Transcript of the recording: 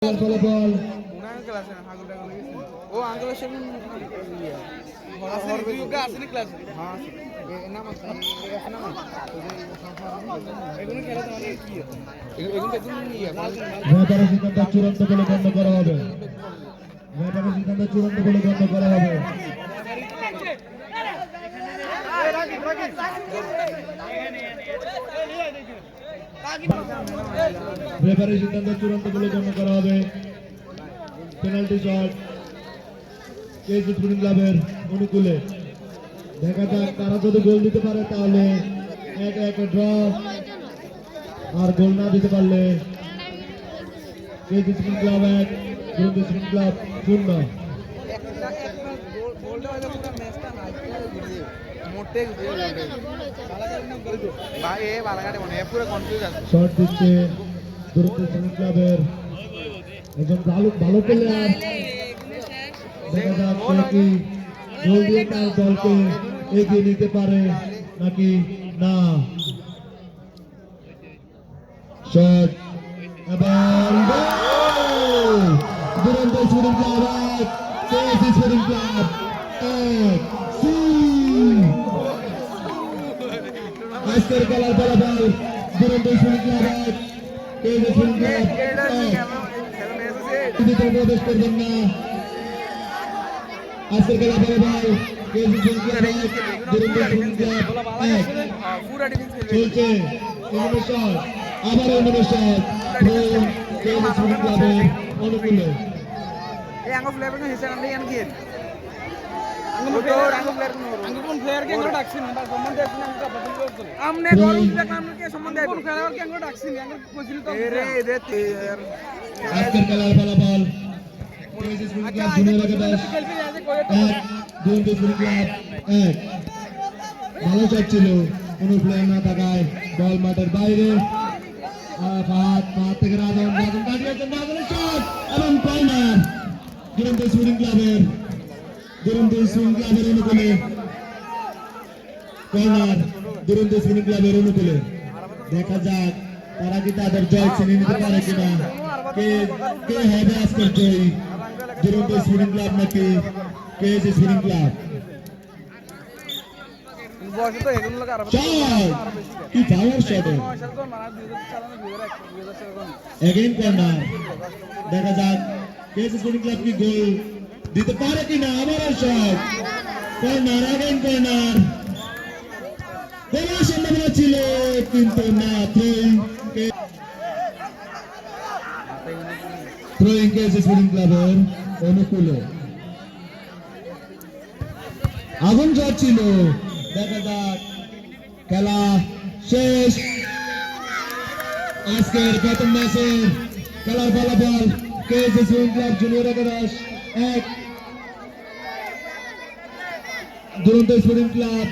ফলাফল ও আঙ্কেল সেদিন আসেনি ক্লাসে হ্যাঁ নাম আছে এগুলো খেলা তো অনেক কি এগুলো ব্যাপারের সিদ্ধান্ত চূড়ান্ত বলে গণ্য করা হবে। ব্যাপারের সিদ্ধান্ত চূড়ান্ত বলে গণ্য করা হবে। ব্যাপারের সিদ্ধান্ত চূড়ান্ত বলে গণ্য করা হবে। পেনাল্টি শট কেজি স্পোর্টিং ক্লাবের অনুকূলে। দেখা যাক তারা যদি গোল দিতে পারে তাহলে 1-1 ড্র, আর গোল না দিতে পারলে কেজি স্পোর্টিং ক্লাব 1 দুরন্ত স্পোর্টিং ক্লাব 0। শট দিচ্ছে দুরন্ত স্পোর্টিং ক্লাবের একজন ভালো প্লেয়ার। দেখা যাক সে কি গোল দিয়ে তার দলকে এগিয়ে নিতে পারে নাকি না। শট এবং দুরন্ত sporting club 1 KSC sporting club 1। আজকের খেলার ফলাফল দুরন্ত sporting club 1 KSC sporting club 1। প্রবেশ করবেন না। আজকের খেলা ফলাফল কেএসসি স্পোর্টিং ক্লাব 1 দুরন্ত স্পোর্টিং ক্লাব 1 চলছে। ইনোভেশন আবার ইনোভেশন কেএসসি স্পোর্টিং ক্লাবের অনুকূলে। এই আঙ্গো প্লেয়ার কোন হিসাব নেই আন কি আঙ্গো প্লেয়ার কোন প্লেয়ার কে আঙ্গো ডাকছিন তার সম্মান দেখছেন আঙ্গো বদল করতে আমনে গরম দেখলাম আমনে কে সম্মান দেব কোন খেলোয়াড় কে আঙ্গো ডাকছিন আঙ্গো কইছিল তো রে আজকের খেলার ফলাফল কেএসসি স্পোর্টিং ক্লাব জুনিয়র একাদশ 1 দুরন্ত স্পোর্টিং ক্লাব 1। ভালো শট ছিল, কোনো প্লেয়ার না থাকায় বল মাঠের বাইরে। ফাহাদ থেকে রাজন কাটিয়েছেন, রাজনের শট এবং কর্নার দুরন্ত স্পোর্টিং ক্লাবের অনুকূলে। কর্নার দুরন্ত স্পোর্টিং ক্লাবের অনুকূলে। দেখা যাক তারা কি তাদের জয় ছিনিয়ে নিতে পারে কিনা। কে হবে আজকের জয়ী, দুরন্ত স্পোর্টিং ক্লাব নাকি কেএসসি স্পোর্টিং ক্লাব? কি পাওয়ার শট! Again corner. দেখা যাক কেএসসি স্পোর্টিং ক্লাব কি গোল দিতে পারে কিনা। আবারও শট, কর্নার, এগেইন কর্নার। গোলের সম্ভাবনা ছিল কিন্তু না। থ্রোইং কেএসসি স্পোর্টিং ক্লাবের অনুকূলে। আগুন শট ছিল। দেখা যাক খেলা শেষ। আজকের প্রথম ম্যাচের খেলার ফলাফল কেএসসি স্পোর্টিং ক্লাব জুনিয়র একাদশ 1 দুরন্ত স্পোর্টিং ক্লাব